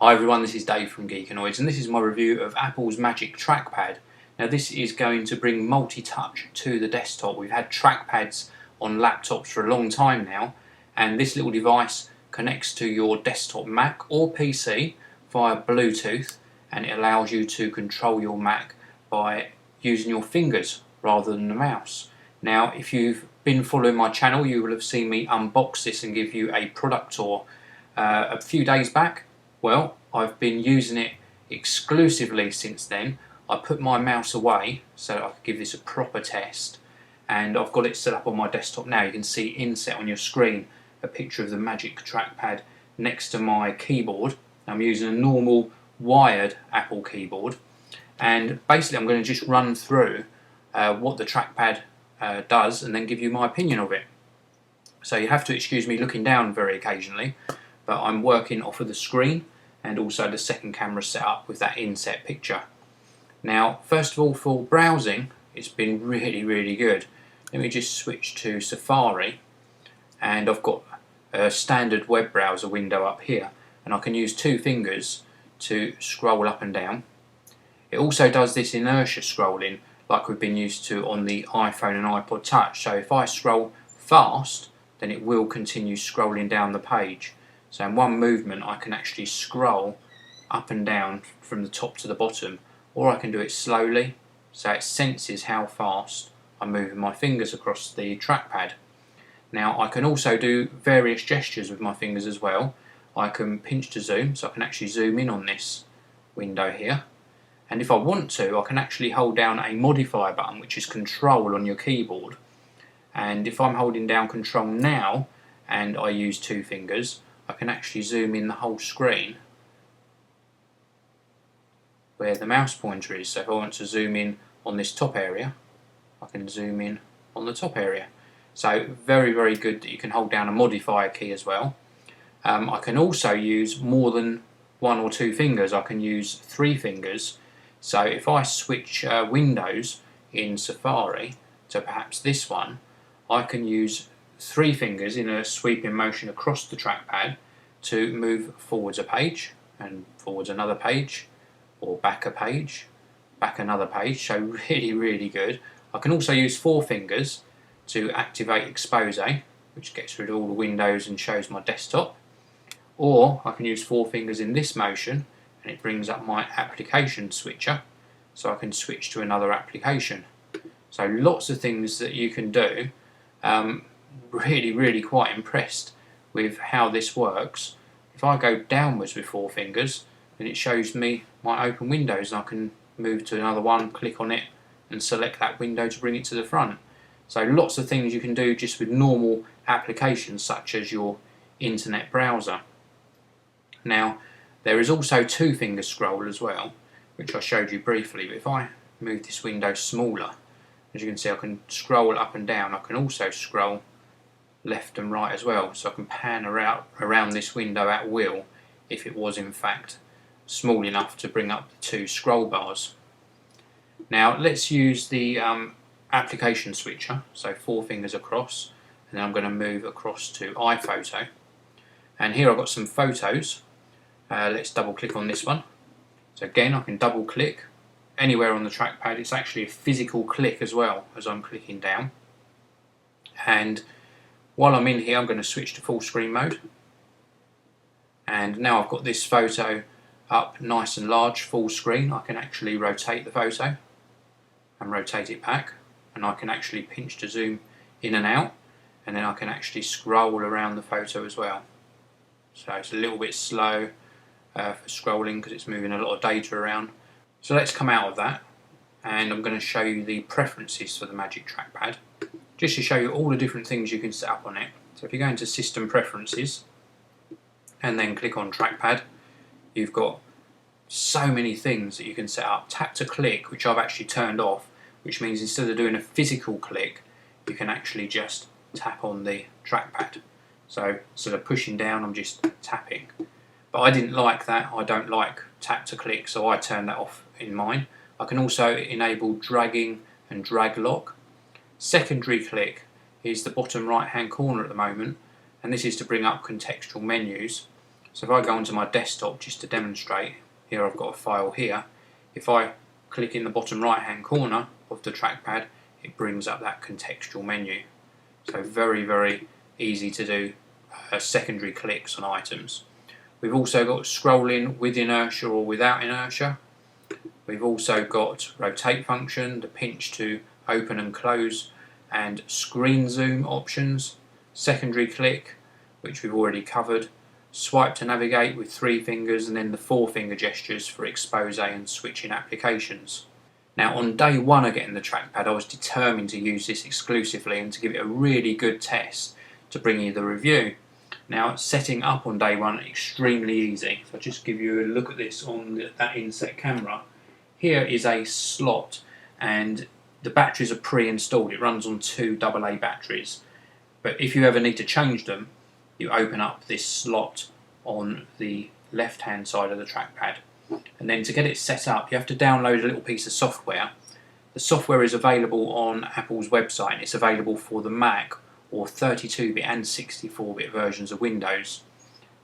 Hi everyone, this is Dave from Geekanoids and this is my review of Apple's Magic Trackpad. Now this is going to bring multi-touch to the desktop. We've had trackpads on laptops for a long time now, and this little device connects to your desktop Mac or PC via Bluetooth, and it allows you to control your Mac by using your fingers rather than the mouse. Now if you've been following my channel, you will have seen me unbox this and give you a product tour a few days back. Well, I've been using it exclusively since then. I put my mouse away so that I could give this a proper test, and I've got it set up on my desktop now. You can see inset on your screen a picture of the Magic Trackpad next to my keyboard. I'm using a normal wired Apple keyboard, and basically I'm going to just run through what the trackpad does and then give you my opinion of it. So you have to excuse me looking down very occasionally, but I'm working off of the screen and also the second camera set up with that inset picture. Now first of all, for browsing it's been really good. Let me just switch to Safari, and I've got a standard web browser window up here, and I can use two fingers to scroll up and down. It also does this inertia scrolling like we've been used to on the iPhone and iPod Touch, so if I scroll fast then it will continue scrolling down the page. So in one movement I can actually scroll up and down from the top to the bottom, or I can do it slowly so it senses how fast I'm moving my fingers across the trackpad. Now I can also do various gestures with my fingers as well. I can pinch to zoom, so I can actually zoom in on this window here, and if I want to I can actually hold down a modifier button, which is control on your keyboard, and if I'm holding down control now and I use two fingers, I can actually zoom in the whole screen where the mouse pointer is. So if I want to zoom in on this top area, I can zoom in on the top area. So very good that you can hold down a modifier key as well. I can also use more than one or two fingers. I can use three fingers. So if I switch windows in Safari to perhaps this one, I can use three fingers in a sweeping motion across the trackpad to move forwards a page and forwards another page, or back a page, back another page. So really good. I can also use four fingers to activate expose, which gets rid of all the windows and shows my desktop, or I can use four fingers in this motion and it brings up my application switcher, so I can switch to another application. So lots of things that you can do. Really quite impressed with how this works. If I go downwards with four fingers, then it shows me my open windows, and I can move to another one, click on it and select that window to bring it to the front. So lots of things you can do just with normal applications such as your internet browser. Now there is also two finger scroll as well, which I showed you briefly, but if I move this window smaller, as you can see I can scroll up and down. I can also scroll left and right as well, so I can pan around this window at will if it was in fact small enough to bring up the two scroll bars. Now let's use the application switcher, so four fingers across, and then I'm going to move across to iPhoto, and here I've got some photos. Let's double click on this one. So again I can double click anywhere on the trackpad. It's actually a physical click as well as I'm clicking down, and while I'm in here I'm going to switch to full screen mode, and now I've got this photo up nice and large full screen. I can actually rotate the photo and rotate it back, and I can actually pinch to zoom in and out, and then I can actually scroll around the photo as well. So it's a little bit slow for scrolling because it's moving a lot of data around. So let's come out of that, and I'm going to show you the preferences for the Magic Trackpad, just to show you all the different things you can set up on it. So if you go into System Preferences and then click on Trackpad, you've got so many things that you can set up. Tap to click, which I've actually turned off, which means instead of doing a physical click you can actually just tap on the trackpad. So instead of pushing down I'm just tapping. But I didn't like that. I don't like tap to click, so I turned that off in mine. I can also enable dragging and drag lock. Secondary click is the bottom right hand corner at the moment, and this is to bring up contextual menus. So if I go onto my desktop just to demonstrate, here I've got a file here. If I click in the bottom right hand corner of the trackpad, it brings up that contextual menu. So very easy to do secondary clicks on items. We've also got scrolling with inertia or without inertia. We've also got rotate function, the pinch to open and close, and screen zoom options, secondary click, which we've already covered, swipe to navigate with 3 fingers, and then the 4 finger gestures for expose and switching applications. Now on day 1 of getting the trackpad, I was determined to use this exclusively and to give it a really good test to bring you the review. Now setting up on day 1, extremely easy. So I'll just give you a look at this on that inset camera. Here is a slot and the batteries are pre-installed. It runs on 2 AA batteries. But if you ever need to change them, you open up this slot on the left hand side of the trackpad. And then to get it set up, you have to download a little piece of software. The software is available on Apple's website, and it's available for the Mac or 32-bit and 64-bit versions of Windows.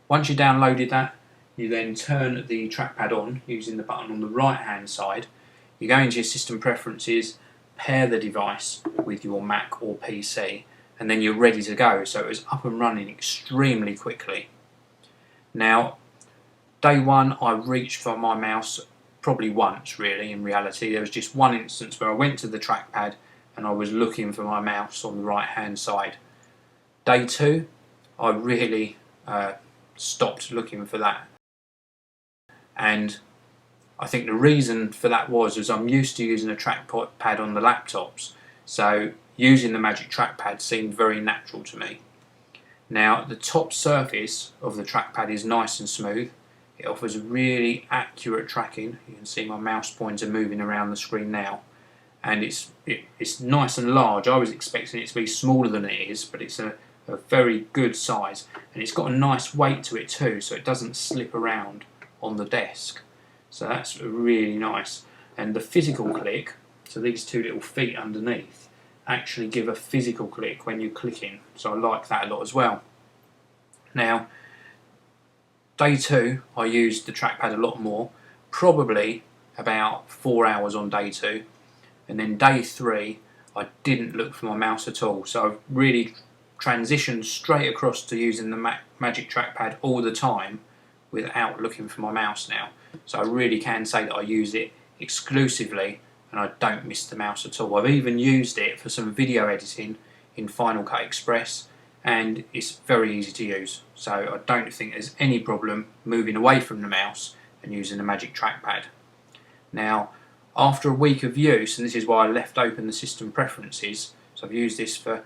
Once you downloaded that, you then turn the trackpad on using the button on the right hand side. You go into your system preferences, pair the device with your Mac or PC, and then you're ready to go. So it was up and running extremely quickly. Now, day 1 I reached for my mouse probably once really. In reality, there was just one instance where I went to the trackpad and I was looking for my mouse on the right hand side. Day 2 I really stopped looking for that, and I think the reason for that was I'm used to using a trackpad on the laptops, so using the Magic Trackpad seemed very natural to me. Now the top surface of the trackpad is nice and smooth. It offers really accurate tracking. You can see my mouse pointer moving around the screen now, and it's nice and large. I was expecting it to be smaller than it is, but it's a very good size, and it's got a nice weight to it too, so it doesn't slip around on the desk. So that's really nice. And the physical click, so these 2 little feet underneath, actually give a physical click when you're clicking, so I like that a lot as well. Now day 2 I used the trackpad a lot more, probably about 4 hours on day 2, and then day 3 I didn't look for my mouse at all, so I've really transitioned straight across to using the Magic Trackpad all the time without looking for my mouse now. So I really can say that I use it exclusively and I don't miss the mouse at all. I've even used it for some video editing in Final Cut Express, and it's very easy to use. So I don't think there's any problem moving away from the mouse and using the Magic Trackpad. Now after a week of use, and this is why I left open the system preferences, so I've used this for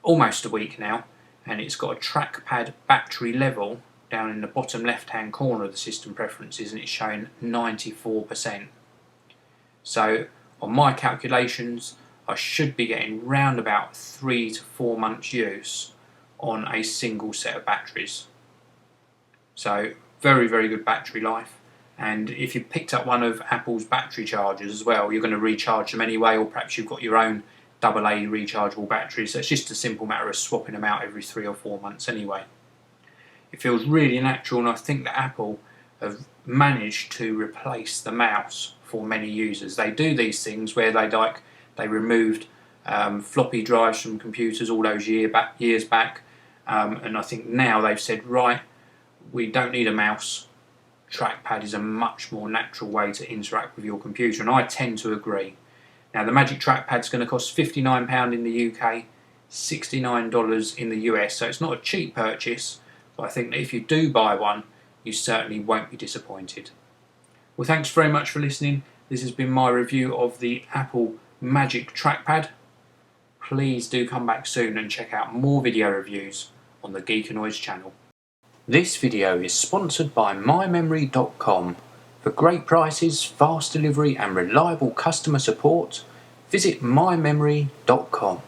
almost a week now, and it's got a trackpad battery level down in the bottom left hand corner of the system preferences, and it's showing 94%. So on my calculations I should be getting round about 3 to 4 months use on a single set of batteries. So very good battery life, and if you picked up one of Apple's battery chargers as well, you're going to recharge them anyway, or perhaps you've got your own AA rechargeable batteries, so it's just a simple matter of swapping them out every 3 or 4 months anyway. It feels really natural, and I think that Apple have managed to replace the mouse for many users. They do these things where they removed floppy drives from computers all those years back, and I think now they've said, right, we don't need a mouse. Trackpad is a much more natural way to interact with your computer, and I tend to agree. Now the Magic Trackpad is going to cost £59 in the UK, $69 in the US, so it's not a cheap purchase, but I think that if you do buy one, you certainly won't be disappointed. Well, thanks very much for listening. This has been my review of the Apple Magic Trackpad. Please do come back soon and check out more video reviews on the Geekanoids channel. This video is sponsored by mymemory.com. For great prices, fast delivery and reliable customer support, visit mymemory.com.